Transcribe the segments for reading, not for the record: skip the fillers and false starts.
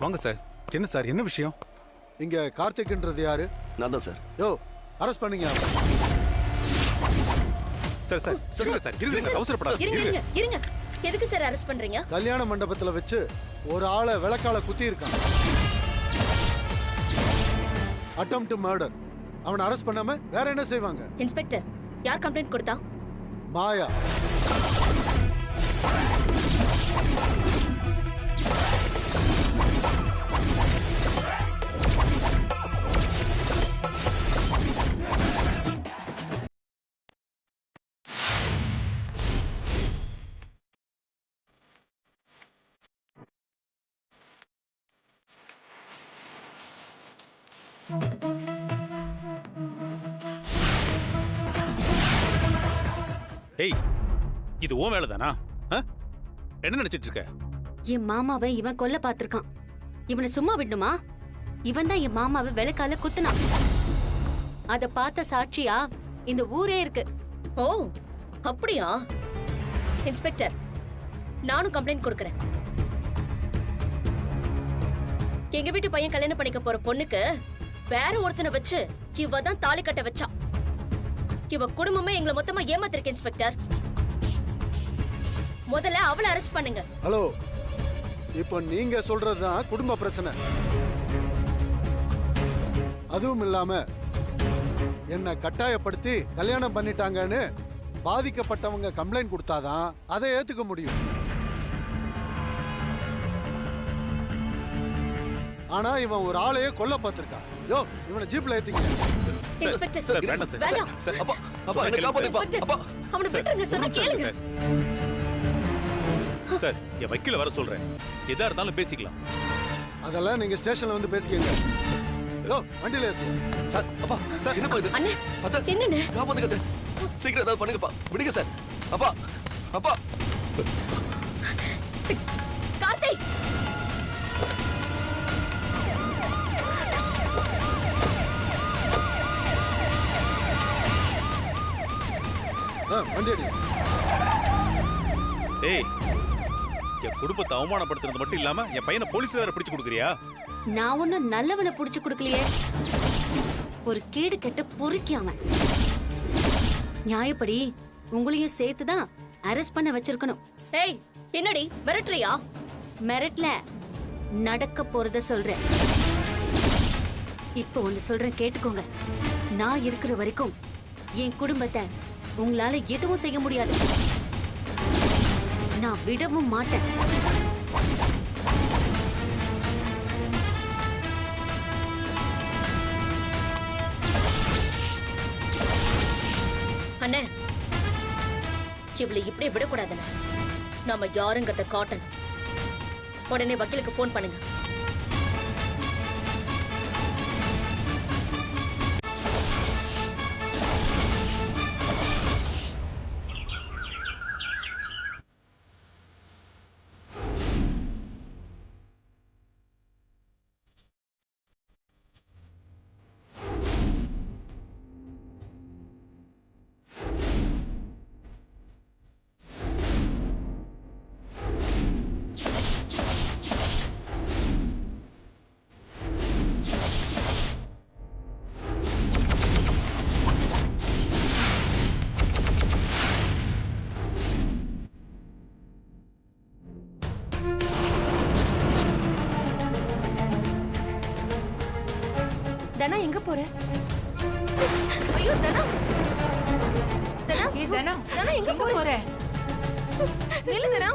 வாங்க சார். என்ன சார், என்ன விஷயம்? இங்க கார்த்திக்ன்றது யாரு? நான் தான் சார். யோ, அரெஸ்ட் பண்ணீங்க. சார் சார் இருங்க சார், இருங்க, அவசரப்படாதீங்க. இருங்க. எதுக்கு சார் அரெஸ்ட் பண்றீங்க? கல்யாண மண்டபத்துல வச்சு ஒரு ஆளை விளக்கால குத்தி இருக்கான். Attempt murder. அவனை அரெஸ்ட் பண்ணாம வேற என்ன செய்வாங்க? இன்ஸ்பெக்டர், யார் கம்ப்ளைண்ட் கொடுத்தா? மாயா. ஏய், இது உன் வேலை தானா? என்ன நினைச்சிட்டு இருக்க? என் மாமாவை இவன் கொல்ல பாத்திருக்கான். இவனை சும்மா விடணுமா? இவன் தான் என் மாமாவை விளக்கால குத்துனான். அத பார்த்த சாட்சியா இந்த ஊரே இருக்கு. ஓ, அப்படியா? இன்ஸ்பெக்டர், நானும் கம்ப்ளைண்ட் கொடுக்கறேன். எங்க வீட்டு பையன் கல்யாணம் பண்ணிக்க போற பொண்ணுக்கு வேற ஒருத்தனை வச்சு இவ தான் தாலி கட்ட வச்சா. இவ குடும்பமே எங்களை மொத்தமா ஏமாத்திருக்கு இன்ஸ்பெக்டர். முதல்ல அவளை அரெஸ்ட் பண்ணுங்க. ஹலோ, இப்போ நீங்க சொல்றதுதான் குடும்ப பிரச்சனை. அதுவும் இல்லாம என்ன கட்டாயப்படுத்தி கல்யாணம் பண்ணிட்டாங்கன்னு பாதிக்கப்பட்டவங்க கம்ப்ளைண்ட் கொடுத்தாதான் அதை ஏத்துக்க முடியும். ஆனா இவன் ஒரு ஆளையே கொல்ல பார்த்திருக்கான். யோ, இவனை ஜீப்ல ஏத்திங்க. இன்ஸ்பெக்டர், வேண்டாம். அப்பா, அப்பா, என்ன காப்பாத்துப்பா. அப்பா, அவனை விட்டுருங்க, சொன்னா கேளுங்க. சார், என் வக்கீல வர சொல்றேன். எதா இருந்தாலும் பேசிக்கலாம். அதெல்லாம் நீங்க ஸ்டேஷன்ல வந்து பேசிக்கங்க. யோ, வண்டியில ஏத்து. சார், அப்பா, சார், என்னப்பா இது? அண்ணே, அத்தா, என்னண்ணே? காப்பாத்துங்க. சீக்கிரம் ஏதாவது பண்ணுங்கப்பா. விடுங்க சார். அப்பா, அப்பா. கார்த்திக், வண்டி அடி. ஏய், என் குடும்பத்தை அவமானப்படுத்துறது மட்டும் இல்லாம என் பையனை போலீஸ்ல வேற பிடிச்சு கொடுக்குறியா? நான் ஒன்னும் நல்லவனை புடிச்சு கொடுக்கலையே. ஒரு கேடு கெட்ட பொறுக்கியாம. நியாயப்படி உங்களையும் சேர்த்துதான் அரெஸ்ட் பண்ண வச்சிருக்கணும். ஏய், என்னடி மிரட்டுறியா? மிரட்ல, நடக்க போறத சொல்றேன். இப்போ ஒண்ணு சொல்றேன், கேட்டுக்கோங்க. நான் இருக்கிற வரைக்கும் என் குடும்பத்தை உங்களால எதுவும் செய்ய முடியாது. நான் விடவும் மாட்டேன். அண்ணே, இவளை இப்படியே விடக்கூடாதுண்ணே. நாம யாருங்கிறத காட்டணும். உடனே வக்கீலுக்கு போன் பண்ணுங்க. தனா, எங்க போற? ஐயோ, தனா. தனா, தனா எங்க போற? நில்லு தனா.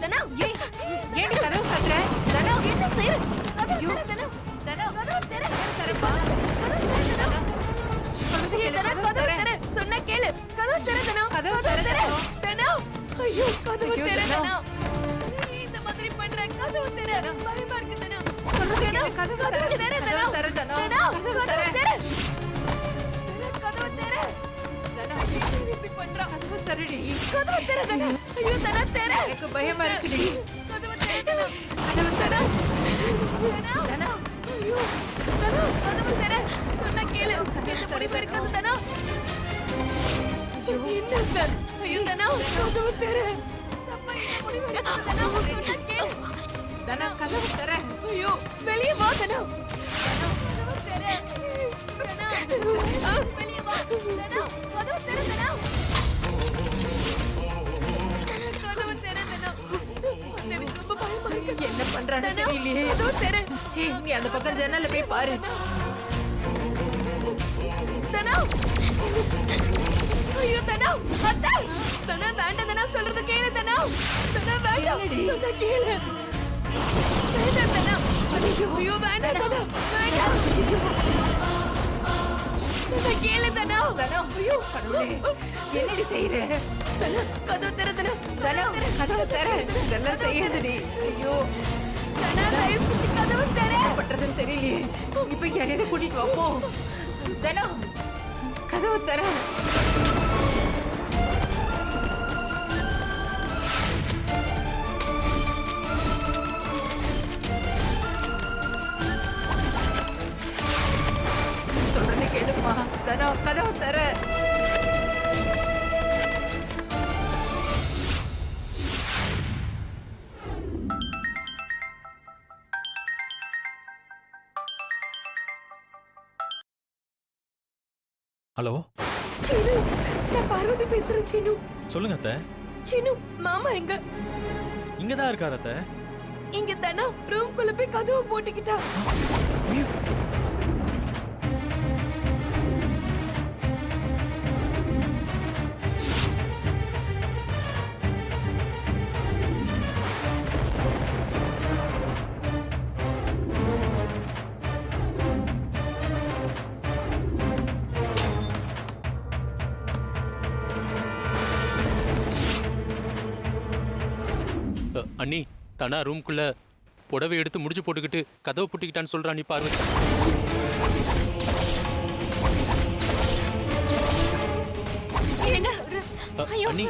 தனா, ஏன் கதவு சாத்துற? தனா, என்ன செய்ற? ஐயோ, தனா, தனா, கதவு திற. தரப்பா. கதவு திற. சொன்னா கேளு. கதவு திற தனா. கதவு திற. தனா. ஐயோ, கதவு ஐயோ, திற தனா. தனா. இந்த மாதிரி பண்ற. கதவு திற. பயமா இருக்கு தனா. கதவு திற தனா. தர தனா. தனா, கதவு கதவு திற. திற. கதவு திற. தனா, இப்படி பண்றா. கதவு தரடி. கதவு திற தனா. ஐயோ, தனா திற. எனக்கு பயமா இருக்குடி. கதவு திற தனா. கதவு தர. தனா. தனா, ஐயோ, தனா, கதவு திற. சொன்னா கேளு. இந்த முடிவு இருக்காது தனா. என்ன சார்? ஐயோ, தனா, கதவு திற. அப்பா, இந்த முடிவு இருக்காது தனா. சொன்னா கேளு. தனா கதவு தர. ஐயோ வெளியே வா தனா. வெளியே வா தனா. கதவு தர தனா. கதவு தர தனா. எனக்கு ரொம்ப பயமா இருக்கு. என்ன பண்றானு தெரியலையே. கதவு தர. ஏய் நீ அந்த பக்கம் ஜன்னல்ல போய் பாரு. தனா. ஐயோ தனா. அத்தை. தனா வேண்டாம் தனா சொல்றது கேளு தனா. தனா வேண்டாம். சொன்னா கேளு. வேண்டாம் தனா. ஐயோ வேண்டாம் தனா. வேண்டாம். சொன்னா கேளு தனா. தனா ஐயோ கடவுளே என்னடி செய்யற? தனா கதவு தர தனா. தனா கதவு தர. இதெல்லாம் செய்யாதடி. ஐயோ தனா தயவு செஞ்சு கதவு தர. என்ன பண்றதுன்னு தெரியலையே. இப்ப யாரையாவது கூட்டிட்டு வா போ. தனா கதவு தர. சொல்றதை கேளுமா. தனா கதவு தர. ஹலோ சீனு நான் பார்வதி பேசுறேன் சீனு. சொல்லுங்க அத்தை. சீனு மாமா எங்க? இங்க தான் இருக்காரு அத்தை. இங்க தானா ரூம்குள்ள போய் கதவு போட்டுக்கிட்டா. அண்ணி தனா ரூம்குள்ள புடவை எடுத்து முடிச்சு போட்டுக்கிட்டு கதவு புட்டிக்கிட்டான்னு சொல்றா நீ பார்வதி. அண்ணி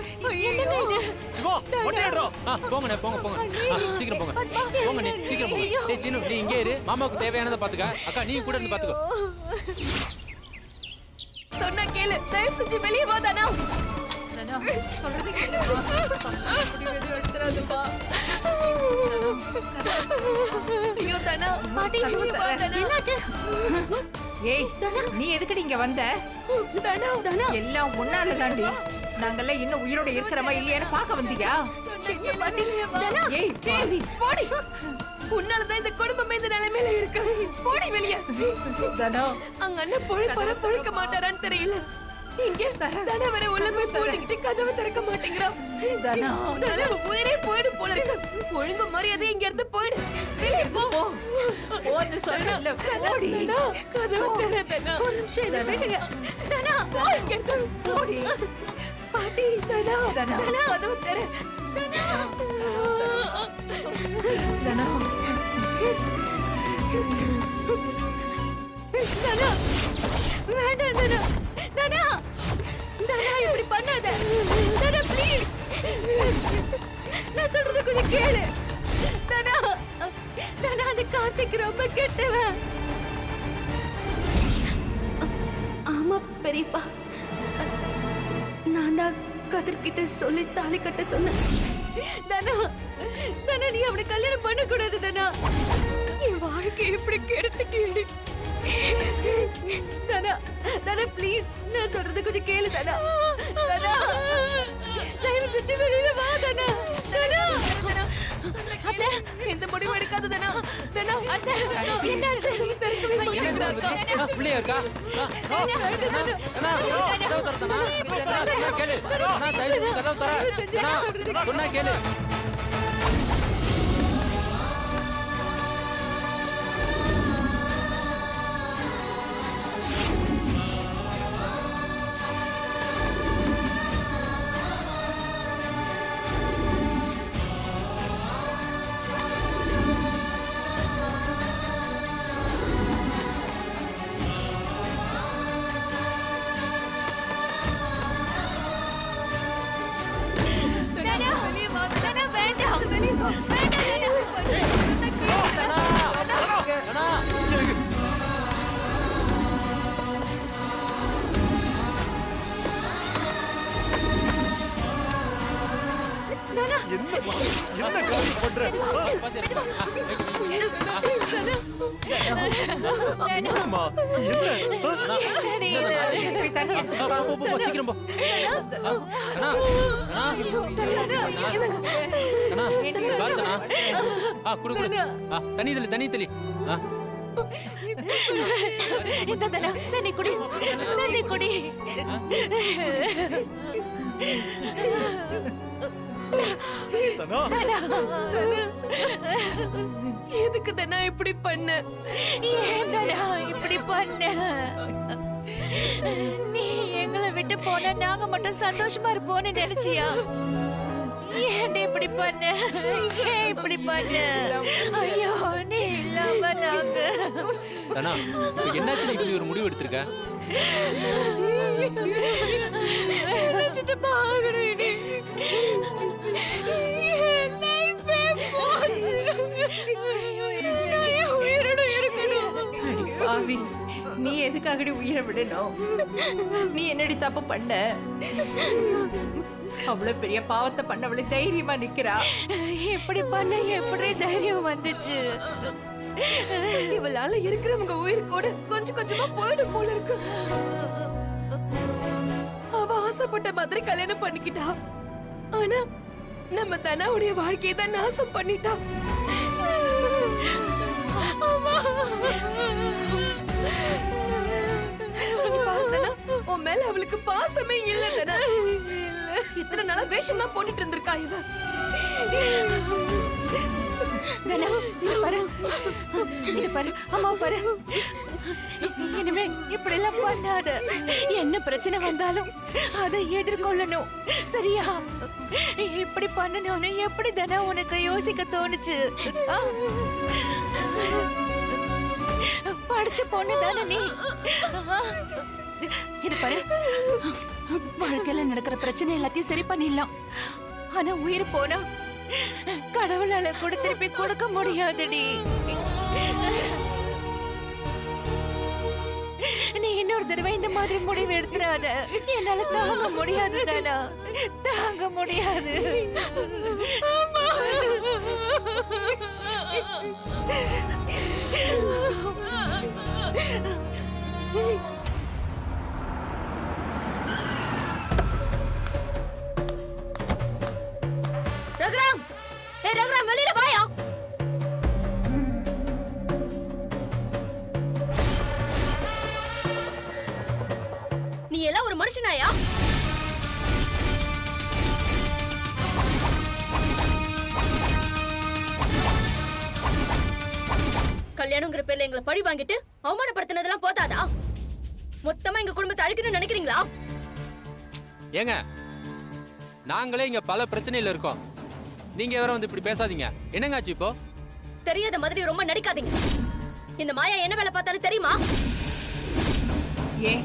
போங்கண்ணே போங்க போங்க. சீக்கிரம் போங்க போங்க நீ சீக்கிரம் போங்க. டேய் சீனு நீ இங்கே இரு. மாமாவுக்கு தேவையானதை பாத்துக்க. அக்கா நீ கூட இருந்து பாத்துக்கோ. சொன்னா கேளு தயவு செஞ்சு வெளியே வா தானா. தனா சொல்றதை கேளுமா. முடிவு எதுவும் எடுத்துறாதம்மா. ஐயோ தானா. பாட்டி என்னாச்சு? ஏய் நீ எதுக்குடி இங்க வந்த? தானா. தனா எல்லாம் ஒன்னால தாண்டி. நாங்கெல்லாம் இன்னும் உயிரோட இருக்கிறோமா இல்லையான்னு பார்க்க வந்தியா? என்ன பாட்டி? தனா ஏய் பாவி. போடி. உன்னாலதான் இந்த குடும்பமே இந்த நிலைமையில இருக்கு. போடி வெளியே. தனா அங்க அண்ணன் பொழுக்க மாட்டாரான்னு தெரியல. இங்க தானா வர உள்ள போய் போட்டுக்கிட்டு கதவை திறக்க மாட்டேங்கிறான். தனா தானா உயிரே போயிடு போல இருக்கு. ஒழுங்கு மரியாதை இங்க இருந்து போயிடு. வெளியே போ. போன்னு சொல்லல. போடி. கதவை திற தானா. ஒரு நிமிஷம் இதை விடுங்க. தனா போ இங்க இருந்து. போடி. பாட்டி தானா. தனா கதவை திற. தனா தனா தனா வேண்டாம் தனா. தனா தனா இப்படி பண்ணாத. தனா ப்ளீஸ். நான் சொல்றது கொஞ்சம் கேளு. தனா தனா அந்த கார்த்திக் ரொம்ப கெட்டவன். ஆமா பெரியப்பா. நான் தான் கதிர்கிட்ட சொல்லி தாலி கட்ட சொன்னேன். தனா தனா நீ அவனை கல்யாணம் பண்ண கூடாது தனா. என் வாழ்க்கை எப்படி கெடுத்துட்டீடி. தனா தனா ப்ளீஸ் நான் சொல்றது கொஞ்சம் கேளு தனா. தனா தயவு செஞ்சு வெளியில வா தனா. தனா அத்தை இந்த முடிவு எடுக்காத தானா. தானா அத்தை என்னாச்சு? பிள்ளையா இருக்கா? கதவு தர தனா. கேளு தனா தயவு செஞ்சு கதவு தர. சொன்னா கேளு. என்ன காரியம் பண்றேன். பாத்து இரு. அம்மா, போய் தண்ணி எடுத்துட்டு வா. போ, சீக்கிரம் போ. அண்ணா, அண்ணா, அண்ணா, பாத்துண்ணா. குடு. தண்ணி தெளி. இந்த தனா தண்ணி குடி தண்ணி குடி எதுக்கு தானா இப்படி பண்ண? ஏன் தானா இப்படி பண்ண? நீ எங்களை விட்டு போன நாங்க மட்டும் சந்தோஷமா இருப்போம்னு நினைச்சியா? ஏன் இப்படி பண்ண? ஏன் இப்படி பண்ண? ஐயோ நீ இல்லாம நாங்க அண்ணா, இப்ப என்னாச்சு இப்படி ஒரு முடிவு எடுத்திருக்க? நினைச்சது பாக்குறேன் நீ. என் லைஃபே போச்சு. நான் என் உயிரோட இருக்கணும். அடி பாவி, நீ எதுக்காகடி உயிரை விடணும்? நீ என்னடி தப்பு பண்ண? அவ்வளவு பெரிய பாவத்தை பண்ணவளை தைரியமா நிக்கிறா. எப்படி பண்ண? எப்படி தைரியம் வந்துச்சு? இவளால இருக்கிறவங்க உயிர் கூட கொஞ்சம் கொஞ்சமா போயிடும் போல இருக்கு. அவ ஆசைப்பட்ட மாதிரி கல்யாணம் பண்ணிக்கிட்டா. ஆனா நம்ம தனாவுடைய வாழ்க்கையை தான் நாசம் பண்ணிட்டா. அம்மா. இங்க பாரு தனா, உன் மேல அவளுக்கு பாசமே இல்ல தனா. இத்தனை நாளா வேஷம் தான் போட்டுட்டு இருந்திருக்கா இவ. தனா, இது பாரு, இது பாரு, அம்மா பாரு. இனிமே இப்படி எல்லாம் பண்ணாத. என்ன பிரச்சனை வந்தாலும் அதை எதிர்கொள்ளணும், சரியா? இப்படி பண்ணணும்னு எப்படி தானே உனக்கு யோசிக்க தோணுச்சு? படிச்ச பொண்ணு தானே நீ. இது பாரு, வாழ்க்கையில நடக்கிற பிரச்சனை எல்லாத்தையும் சரி பண்ணிடலாம். ஆனா உயிர் போனா கடவுளால கூட திருப்பி கொடுக்க முடியாதுடி. நீ இன்னொரு தடவை இந்த மாதிரி முடிவு எடுத்துறாத. என்னால தாங்க முடியாது தானா, தாங்க முடியாது. ரகுராம், ரகுராம் வெளியில வாயா. நீ எல்லாம் ஒரு மனுஷனாயா? கல்யாணங்கிற பேர்ல எங்களை பழி வாங்கிட்டு அவமானப்படுத்தினதெல்லாம் போதாதா? மொத்தமா எங்க குடும்பத்தை அழிக்கணும்னு நினைக்கிறீங்களா? ஏங்க, நாங்களே இங்க பல பிரச்சனையில இருக்கோம். நீங்க வேற வந்து இப்படி பேசாதீங்க. என்னங்க ஆச்சு இப்போ? தெரியாத மாதிரி ரொம்ப நடிக்காதீங்க. இந்த மாயா என்ன வேலை பார்த்தாலும் தெரியுமா? ஏன்,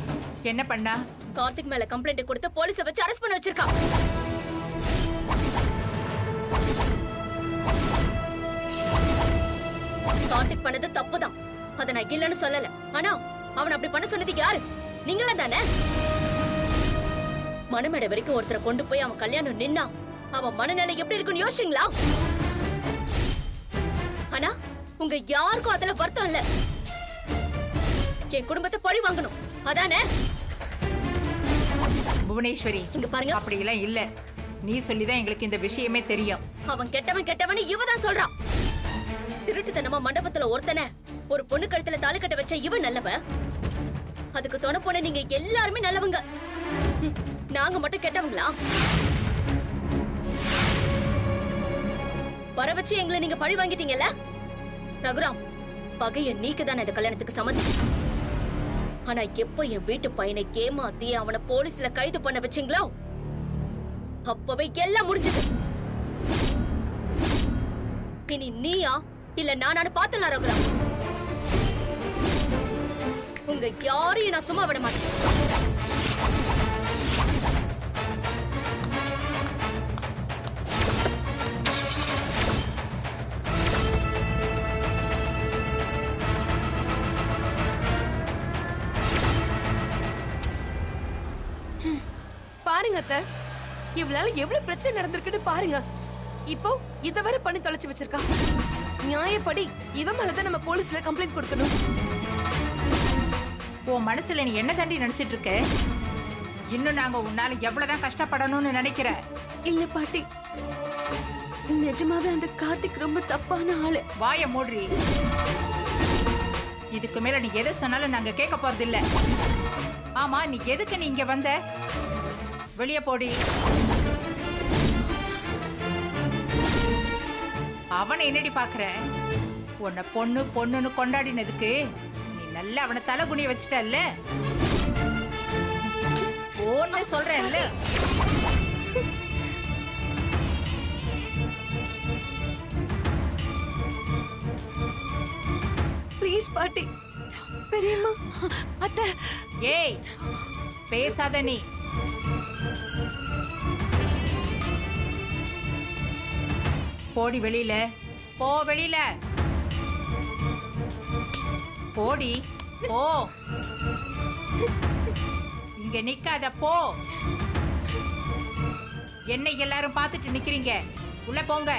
என்ன பண்ணா? கார்த்திக் மேல கம்ப்ளைண்ட் கொடுத்து போலீஸை வச்சு அரெஸ்ட் பண்ண வச்சிருக்கா. கார்த்திக் பண்ணது தப்புதான், அத நான் இல்லன்னு சொல்லல. ஆனா அவன் அப்படி பண்ண சொன்னது யாரு? நீங்களும் தானே. மனமேடை வரைக்கும் ஒருத்தரை கொண்டு போய் அவன் கல்யாணம் நின்னா அவன் மனநிலை எப்படி இருக்குன்னு யோசிச்சீங்களா? ஆனா உங்க யாருக்கும் அதுல வருத்தம் இல்ல. என் குடும்பத்தை பழி வாங்கணும், அதானே? புவனேஸ்வரி, இங்க பாருங்க, அப்படி எல்லாம் இல்ல. நீ சொல்லிதான் எங்களுக்கு இந்த விஷயமே தெரியும். அவன் கெட்டவன் கெட்டவன் இவதான் சொல்றான். திருட்டுத்தனமா மண்டபத்துல ஒருத்தனை ஒரு பொண்ணு கழுத்துல தாலி கட்ட வச்ச இவன் நல்லவ. அதுக்கு துணை போன நீங்க எல்லாருமே நல்லவங்க. நாங்க மட்டும் கெட்டவங்களா? வர வச்சு எங்களை நீங்க பழி வாங்கிட்டீங்கல்ல. ரகுராம், பகைய நீக்குதான் இந்த கல்யாணத்துக்கு சம்மதிச்சு. ஆனா எப்போ என் வீட்டு பையனை ஏமாத்தி அவனை போலீஸ்ல கைது பண்ண வச்சீங்களோ அப்பவே எல்லாம் முடிஞ்சது. இனி நீயா இல்ல நானானு பாத்தலாம் ரகுராம். உங்க யாரையும் நான் சும்மா விட மாட்டேன். பாருங்க அத்தை, இவளால எவ்வளவு பிரச்சனை நடந்திருக்குன்னு பாருங்க. இப்போ இத வரை பண்ணி தொலைச்சு வச்சிருக்கா. நியாயப்படி இவன் மேலதான் நம்ம போலீஸ்ல கம்ப்ளைண்ட் கொடுக்கணும். உன் மனசுல நீ என்ன தாண்டி நினைச்சிட்டு இருக்க? இன்னும் நாங்க உன்னால எவ்வளவுதான் கஷ்டப்படணும்னு நினைக்கிற? இல்ல பாட்டி, நிஜமாவே அந்த கார்த்திக் ரொம்ப தப்பான ஆளு. வாய மூடுறி. இதுக்கு மேல நீ எதை சொன்னாலும் நாங்க கேட்க போறது இல்ல. ஆமா, நீ எதுக்கு நீ இங்க வந்த? வெளிய போடி. அவனை என்னடி பாக்குற? உன்னை பொண்ணு பொண்ணுன்னு கொண்டாடினதுக்கு நீ நல்லா அவனை தலை குனிய வச்சுட்டல்ல. ஒன்னு சொல்றேன்ல. ப்ளீஸ் பாட்டி. பெரியம்மா. அத்தை. ஏய், பேசாத நீ. போடி வெளியில. போ வெளியில. போடி. போ. இங்க நிக்காத, போ. என்ன எல்லாரும் பார்த்துட்டு நிக்கிறீங்க? உள்ள போங்க.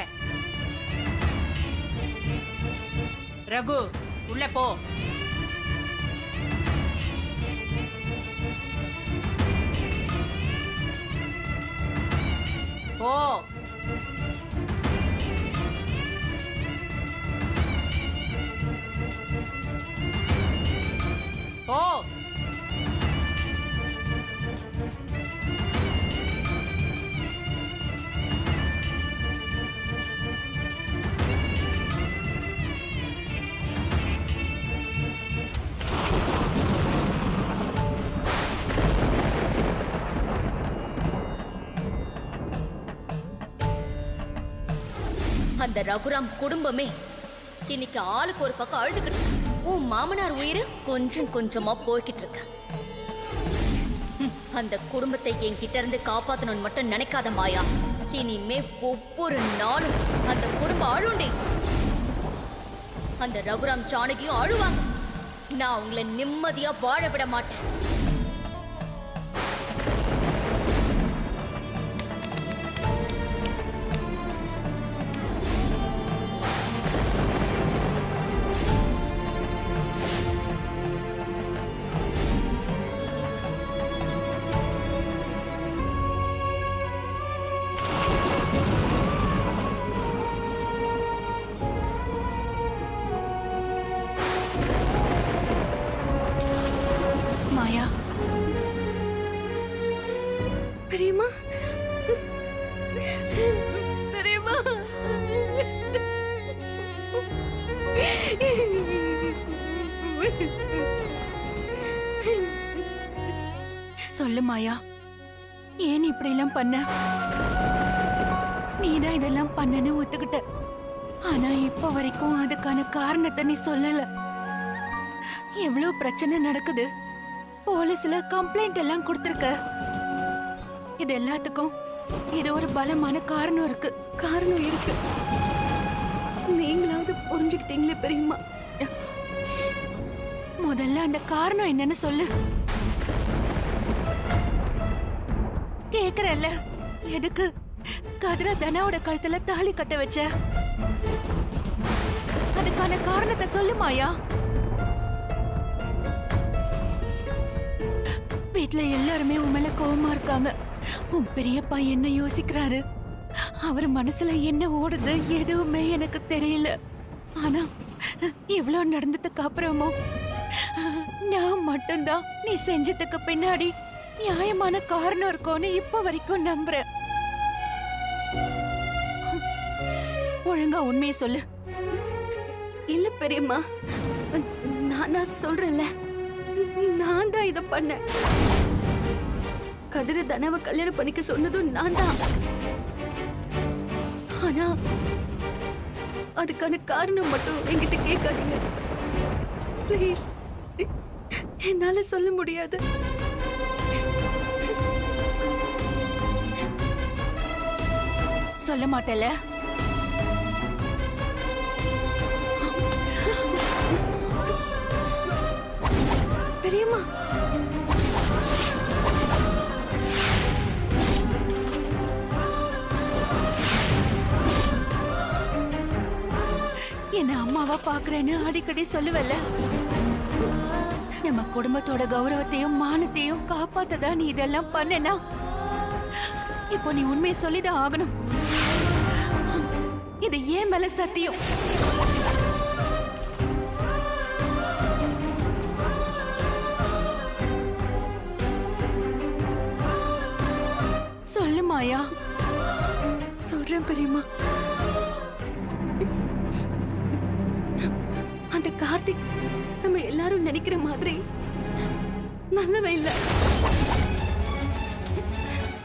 ரகு, உள்ள போ. போ. போ. அந்த ரகுராம் குடும்பமே இன்னைக்கு ஆளுக்கு ஒரு பக்கம் அழுதுகிட்டு இருக்கு. உன் மாமனார் உயிர் கொஞ்சம் கொஞ்சமா போய்கிட்டு இருக்கு. அந்த குடும்பத்தை என்கிட்ட இருந்து காப்பாத்தணும்னு மட்டும் நினைக்காத மாயா. இனிமே ஒவ்வொரு நாளும் அந்த குடும்பம் அழுண்டி. அந்த ரகுராம் ஜானகியும் அழுவாங்க. நான் உங்களை நிம்மதியா வாழ விட மாட்டேன். மாயா. பெரியம்மா. பெரியம்மா. சொல்லு மாயா, ஏன் இப்படி எல்லாம் பண்ண? நீதான் இதெல்லாம் பண்ணனு ஒத்துக்கிட்ட. ஆனா இப்ப வரைக்கும் அதுக்கான காரணத்தை நீ சொல்லல. எவ்வளவு பிரச்சனை நடக்குது. போலீஸ்ல கம்ப்ளைண்ட் எல்லாம் கொடுத்திருக்க. இது எல்லாத்துக்கும் இது ஒரு பலமான காரணம் இருக்கு. காரணம் இருக்கு. நீங்களாவது புரிஞ்சுக்கிட்டீங்களே பெரியம்மா. முதல்ல அந்த காரணம் என்னன்னு சொல்லு. கேக்குறல்ல, எதுக்கு கதிர தனாவோட கழுத்துல தாலி கட்ட வச்ச? அதுக்கான காரணத்தை சொல்லு மாயா. வீட்ல எல்லாருமே உன் மேல கோவமா இருக்காங்க. உன் பெரியப்பா என்ன யோசிக்கிறாரு, அவர் மனசுல என்ன ஓடுது எதுவுமே எனக்கு தெரியல. ஆனா இவ்வளவு நடந்ததுக்கு அப்புறமும் நான் மட்டும்தான் நீ செஞ்சதுக்கு பின்னாடி நியாயமான காரணம் இருக்கும்னு இப்ப வரைக்கும் நம்புறேன். ஒழுங்கா உண்மையை சொல்லு. இல்ல பெரியம்மா, நான் சொல்றேன்ல, நான் தான் இத பண்ணேன். கதிர தனவ கல்யாணம் பண்ணிக்க சொன்னதும் நான் தான். ஆனா அதுக்கான காரணம் மட்டும் என்கிட்ட கேட்காதீங்க ப்ளீஸ். என்னால சொல்ல முடியாது. சொல்ல மாட்டேல? பெரியம்மா. என்ன அம்மாவா பாக்குறேன்னு அடிக்கடி சொல்லுவல்ல. நம்ம குடும்பத்தோட கௌரவத்தையும் மானத்தையும் காப்பாத்ததா நீ இதெல்லாம் பண்ணனா, இப்போ நீ உண்மையை சொல்லிதான் ஆகணும். இது ஏன் மேல சத்தியம். சொல்லு மாயா. சொல்றேன் பெரியம்மா. அந்த கார்த்திக் நம்ம எல்லாரும் நினைக்கிற மாதிரி நல்லவன் இல்ல.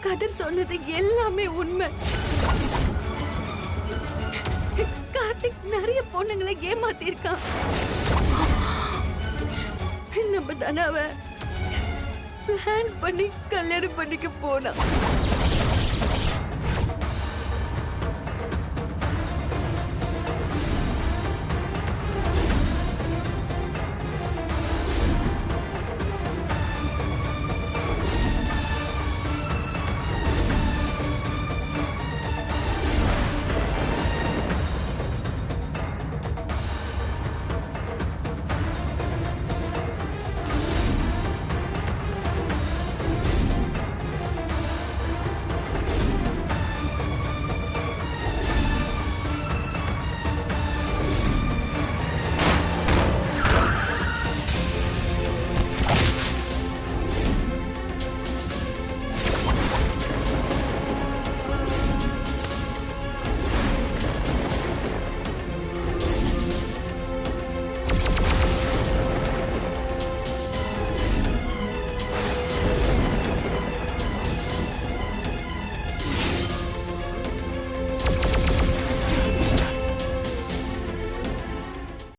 கதிர் சொன்னது எல்லாமே உண்மை. கார்த்திக் நிறைய பொண்ணுங்களை ஏமாத்திருக்கான். நம்ம தானே அவ பிளான் பண்ணி கல்யாணம் பண்ணிக்க போனா.